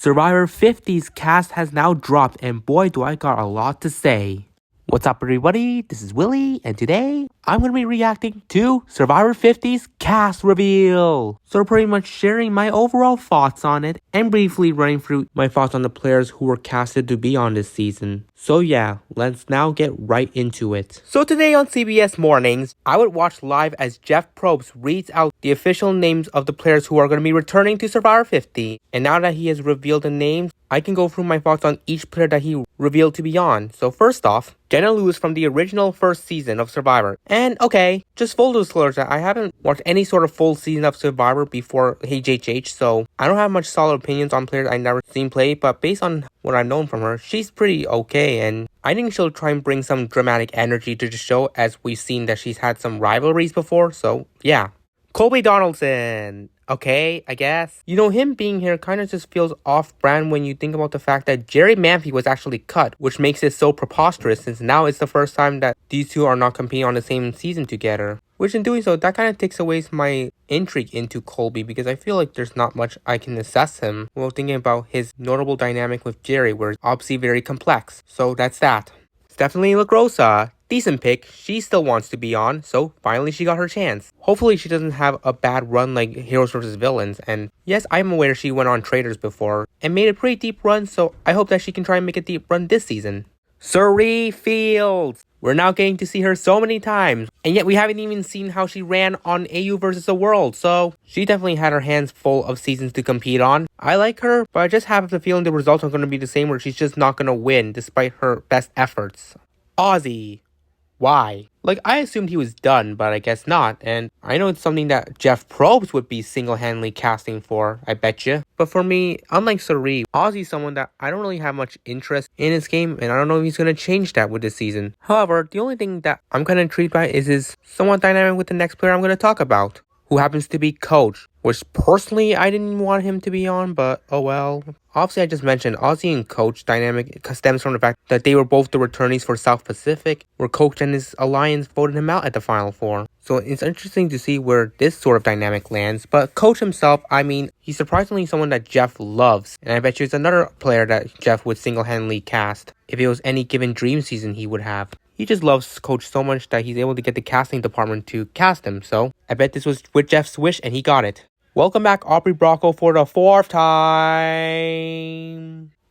Survivor 50's cast has now dropped, and boy do I got a lot to say. What's up everybody, this is Willie, and today I'm going to be reacting to Survivor 50's cast reveal. So pretty much sharing my overall thoughts on it, and briefly running through my thoughts on the players who were casted to be on this season. So yeah, let's now get right into it. So today on CBS Mornings, I would watch live as Jeff Probst reads out the official names of the players who are going to be returning to Survivor 50. And now that he has revealed the names, I can go through my thoughts on each player that he revealed to be on. So first off, Jenna Lewis from the original first season of Survivor. And okay, just full disclosure, I haven't watched any sort of full season of Survivor before HHH, so I don't have much solid opinions on players I've never seen play, but based on what I've known from her, she's pretty okay, and I think she'll try and bring some dramatic energy to the show, as we've seen that she's had some rivalries before, so yeah. Colby Donaldson. Okay, I guess. You know, him being here kind of just feels off-brand when you think about the fact that Jerri Manthey was actually cut, which makes it so preposterous since now it's the first time that these two are not competing on the same season together. Which in doing so, that kind of takes away my intrigue into Colby, because I feel like there's not much I can assess him while thinking about his notable dynamic with Jerri, where it's obviously very complex. So that's that. Stephanie LaGrossa. Decent pick. She still wants to be on, so finally she got her chance. Hopefully she doesn't have a bad run like Heroes vs. Villains, and yes, I'm aware she went on Traitors before and made a pretty deep run, so I hope that she can try and make a deep run this season. Cirie Fields. We're now getting to see her so many times, and yet we haven't even seen how she ran on AU vs. the World, so she definitely had her hands full of seasons to compete on. I like her, but I just have the feeling the results are going to be the same, where she's just not going to win despite her best efforts. Ozzy. Why? Like, I assumed he was done, but I guess not, and I know it's something that Jeff Probst would be single-handedly casting for, I betcha. But for me, unlike Cirie, Ozzy's someone that I don't really have much interest in his game, and I don't know if he's going to change that with this season. However, the only thing that I'm kind of intrigued by is his somewhat dynamic with the next player I'm going to talk about, who happens to be Coach, which personally I didn't want him to be on, but oh well. Obviously, I just mentioned Ozzy and Coach dynamic stems from the fact that they were both the returnees for South Pacific, where Coach and his alliance voted him out at the Final Four. So it's interesting to see where this sort of dynamic lands. But Coach himself, I mean, he's surprisingly someone that Jeff loves, and I bet you it's another player that Jeff would single-handedly cast. If it was any given dream season he would have. He just loves Coach so much that he's able to get the casting department to cast him, so I bet this was with Jeff's wish and he got it. Welcome back Aubrey Bracco for the 4th time.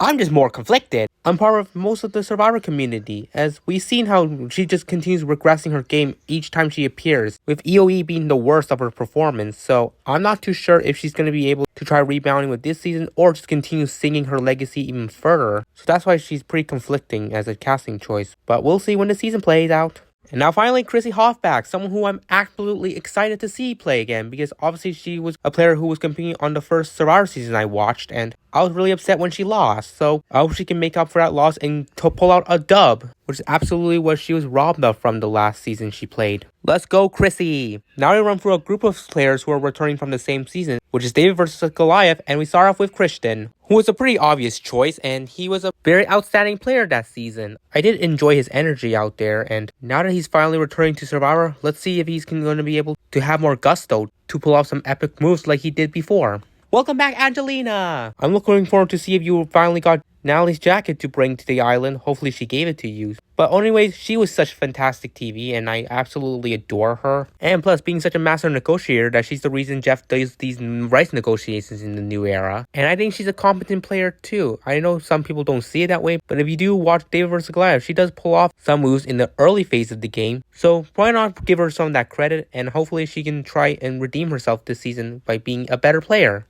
I'm just more conflicted. I'm part of most of the Survivor community, as we've seen how she just continues regressing her game each time she appears, with EOE being the worst of her performance, so I'm not too sure if she's going to be able to try rebounding with this season or just continue singing her legacy even further, so that's why she's pretty conflicting as a casting choice, but we'll see when the season plays out. And now finally, Chrissy Hoffback, someone who I'm absolutely excited to see play again, because obviously she was a player who was competing on the first Survivor season I watched, and I was really upset when she lost, so I hope she can make up for that loss and to pull out a dub, which is absolutely what she was robbed of from the last season she played. Let's go, Chrissy! Now we run through a group of players who are returning from the same season, which is David vs. Goliath, and we start off with Christian, who was a pretty obvious choice, and he was a very outstanding player that season. I did enjoy his energy out there, and now that he's finally returning to Survivor, let's see if he's going to be able to have more gusto to pull off some epic moves like he did before. Welcome back, Angelina! I'm looking forward to see if you finally got Natalie's jacket to bring to the island. Hopefully she gave it to you. But anyways, she was such fantastic TV, and I absolutely adore her. And plus, being such a master negotiator, that she's the reason Jeff does these rights negotiations in the new era. And I think she's a competent player too. I know some people don't see it that way, but if you do watch David vs. Goliath, she does pull off some moves in the early phase of the game. So why not give her some of that credit, and hopefully she can try and redeem herself this season by being a better player.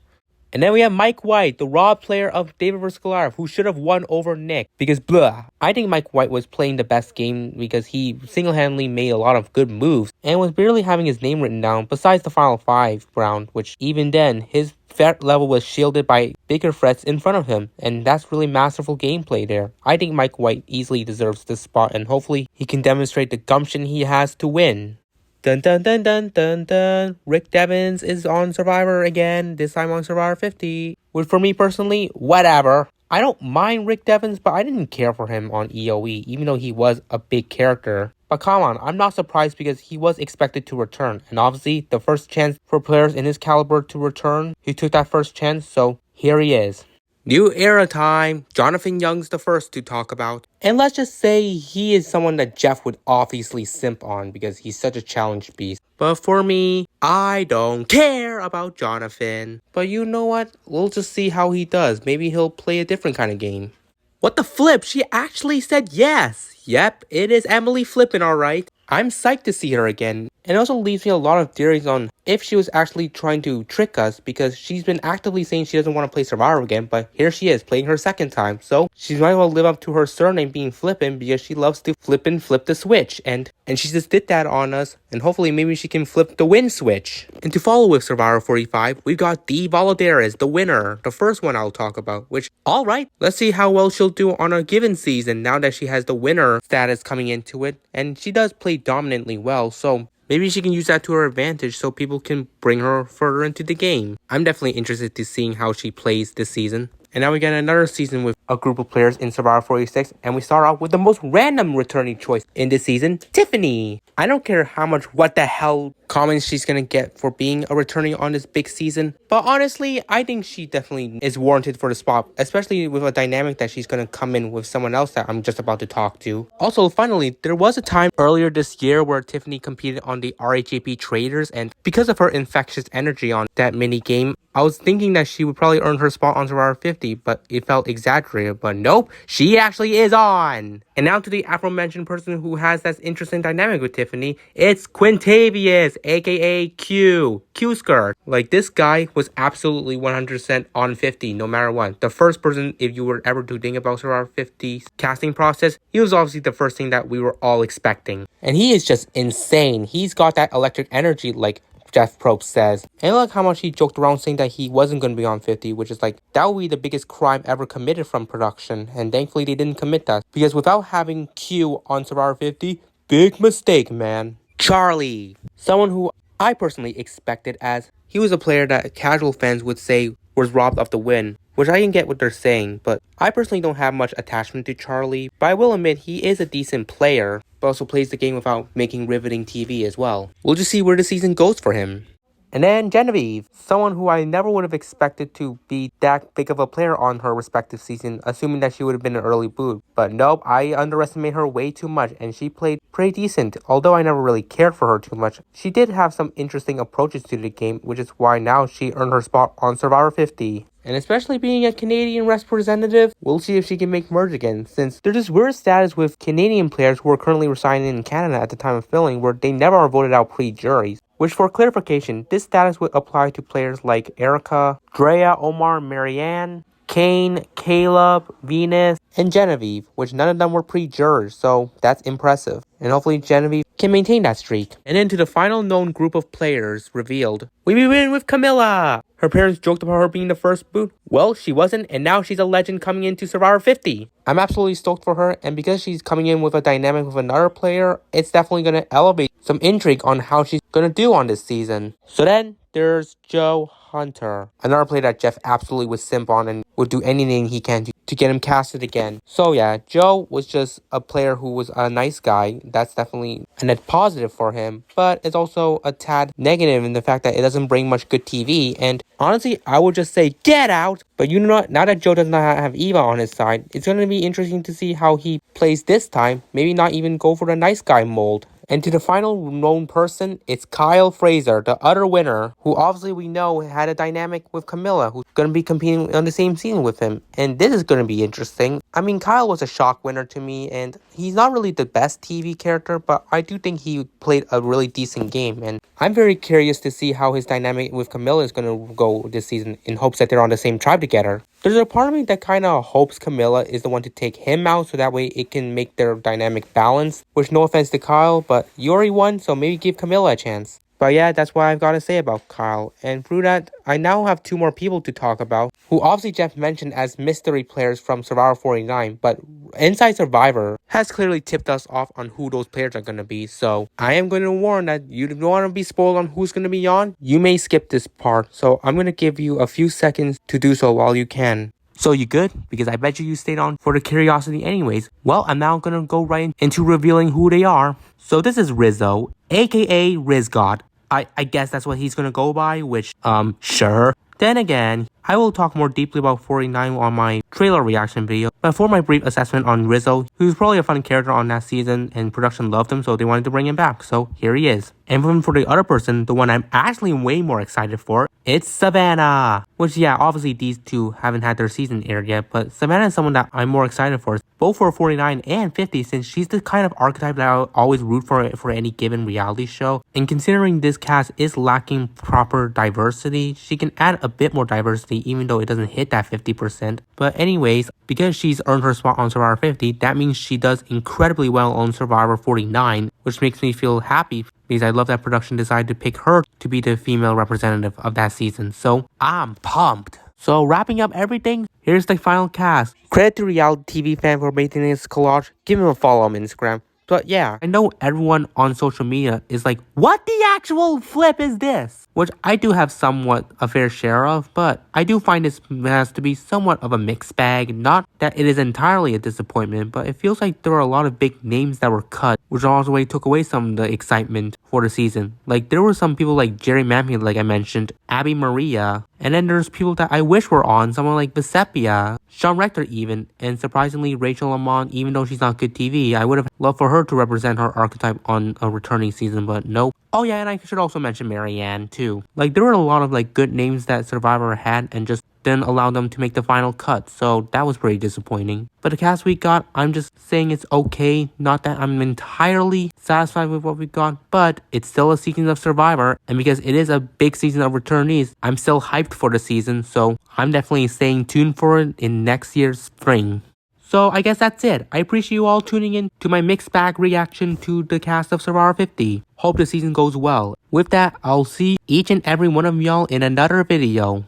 And then we have Mike White, the raw player of David vs. Goliath, who should have won over Nick. Because blah. I think Mike White was playing the best game because he single-handedly made a lot of good moves and was barely having his name written down besides the final 5 round, which even then, his threat level was shielded by bigger threats in front of him, and that's really masterful gameplay there. I think Mike White easily deserves this spot, and hopefully he can demonstrate the gumption he has to win. Dun dun dun dun dun dun. Rick Devens is on Survivor again, this time on Survivor 50. Which for me personally, whatever. I don't mind Rick Devens, but I didn't care for him on EOE, even though he was a big character. But come on, I'm not surprised because he was expected to return. And obviously, the first chance for players in his caliber to return, he took that first chance, so here he is. New era time. Jonathan Young's the first to talk about. And let's just say he is someone that Jeff would obviously simp on because he's such a challenge beast. But for me, I don't care about Jonathan. But you know what? We'll just see how he does. Maybe he'll play a different kind of game. What the flip? She actually said yes. Yep, it is Emily flipping alright. I'm psyched to see her again. And it also leaves me a lot of theories on if she was actually trying to trick us because she's been actively saying she doesn't want to play Survivor again, but here she is playing her second time. So she might as well live up to her surname being Flippin because she loves to flip the switch. And she just did that on us, and hopefully maybe she can flip the win switch. And to follow with Survivor 45, we got Dee Valladares, the winner, the first one I'll talk about, which, alright, let's see how well she'll do on a given season now that she has the winner status coming into it. And she does play dominantly well, so maybe she can use that to her advantage so people can bring her further into the game. I'm definitely interested to seeing how she plays this season. And now we get another season with a group of players in Survivor 46, and we start off with the most random returning choice in this season, Tiffany. I don't care how much what the hell comments she's gonna get for being a returning on this big season, but honestly, I think she definitely is warranted for the spot, especially with a dynamic that she's gonna come in with someone else that I'm just about to talk to. Also, finally, there was a time earlier this year where Tiffany competed on the RHAP Traders, and because of her infectious energy on that mini game, I was thinking that she would probably earn her spot on Survivor 50, but it felt exaggerated. But nope, she actually is on! And now to the aforementioned person who has that interesting dynamic with Tiffany, it's Quintavious, aka Q. Q-Skirt. Like, this guy was absolutely 100% on 50, no matter what. The first person, if you were ever to think about Survivor 50's casting process, he was obviously the first thing that we were all expecting. And he is just insane. He's got that electric energy like Jeff Probst says. And look how much he joked around saying that he wasn't going to be on 50, which is like, that would be the biggest crime ever committed from production. And thankfully they didn't commit that. Because without having Q on Survivor 50, big mistake, man. Charlie. Someone who I personally expected, as he was a player that casual fans would say was robbed of the win. Which I can get what they're saying, but I personally don't have much attachment to Charlie. But I will admit he is a decent player, but also plays the game without making riveting TV as well. We'll just see where the season goes for him. And then Genevieve, someone who I never would have expected to be that big of a player on her respective season, assuming that she would have been an early boot. But nope, I underestimate her way too much, and she played pretty decent. Although I never really cared for her too much, she did have some interesting approaches to the game, which is why now she earned her spot on Survivor 50. And especially being a Canadian representative, we'll see if she can make merge again, since there's this weird status with Canadian players who are currently residing in Canada at the time of filming where they never are voted out pre-juries. Which, for clarification, this status would apply to players like Erica, Drea, Omar, Marianne, Kane, Caleb, Venus, and Genevieve, which none of them were pre-jurors, so that's impressive. And hopefully Genevieve can maintain that streak. And then to the final known group of players revealed, we begin with Camilla! Her parents joked about her being the first boot. Well, she wasn't, and now she's a legend coming into Survivor 50. I'm absolutely stoked for her, and because she's coming in with a dynamic with another player, it's definitely going to elevate some intrigue on how she's going to do on this season. So then, there's Joe Hunter, another player that Jeff absolutely would simp on and would do anything he can to get him casted again. So yeah, Joe was just a player who was a nice guy. That's definitely a net positive for him, but it's also a tad negative in the fact that it doesn't bring much good TV. And honestly, I would just say get out. But you know what, now that Joe does not have Eva on his side, it's going to be interesting to see how he plays this time. Maybe not even go for the nice guy mold. And to the final known person, it's Kyle Fraser, the other winner, who obviously we know had a dynamic with Camilla, who's going to be competing on the same scene with him. And this is going to be interesting. I mean, Kyle was a shock winner to me, and he's not really the best TV character, but I do think he played a really decent game. And I'm very curious to see how his dynamic with Camilla is going to go this season in hopes that they're on the same tribe together. There's a part of me that kind of hopes Camilla is the one to take him out so that way it can make their dynamic balance. Which, no offense to Kyle, but Yuri won, so maybe give Camilla a chance. But yeah, that's what I've got to say about Kyle. And through that, I now have two more people to talk about, who obviously Jeff mentioned as mystery players from Survivor 49, but Inside Survivor has clearly tipped us off on who those players are going to be. So I am going to warn that you don't want to be spoiled on who's going to be on. You may skip this part, so I'm going to give you a few seconds to do so while you can. So you good? Because I bet you stayed on for the curiosity anyways. Well, I'm now going to go right into revealing who they are. So this is Rizzo, aka Rizgod. I guess that's what he's going to go by, which, sure. Then again, I will talk more deeply about 49 on my trailer reaction video, but for my brief assessment on Rizzo, who's probably a fun character on that season and production loved him, so they wanted to bring him back, so here he is. And then for the other person, the one I'm actually way more excited for, it's Savannah! Which yeah, obviously these two haven't had their season aired yet, but Savannah is someone that I'm more excited for, both for 49 and 50, since she's the kind of archetype that I always root for any given reality show. And considering this cast is lacking proper diversity, she can add a bit more diversity even though it doesn't hit that 50%. But anyways, because she's earned her spot on Survivor 50, that means she does incredibly well on Survivor 49, which makes me feel happy because I love that production decided to pick her to be the female representative of that season. So I'm pumped. So wrapping up everything, here's the final cast. Credit to reality TV fan for making this collage. Give him a follow on Instagram. But yeah, I know everyone on social media is like, what the actual flip is this? Which I do have somewhat a fair share of, but I do find this has to be somewhat of a mixed bag. Not that it is entirely a disappointment, but it feels like there are a lot of big names that were cut, which also took away some of the excitement for the season. Like there were some people like Jerry Mampy, like I mentioned, Abby Maria, and then there's people that I wish were on, someone like Bisepia, Sean Rector even, and surprisingly Rachel Lamont, even though she's not good TV, I would have loved for her to represent her archetype on a returning season, but nope. Oh yeah, and I should also mention Marianne too. Like there were a lot of like good names that Survivor had and just didn't allow them to make the final cut, so that was pretty disappointing. But the cast we got, I'm just saying it's okay, not that I'm entirely satisfied with what we got, but it's still a season of Survivor, and because it is a big season of returnees, I'm still hyped for the season, so I'm definitely staying tuned for it in next year's spring. So I guess that's it. I appreciate you all tuning in to my mixed bag reaction to the cast of Survivor 50. Hope the season goes well. With that, I'll see each and every one of y'all in another video.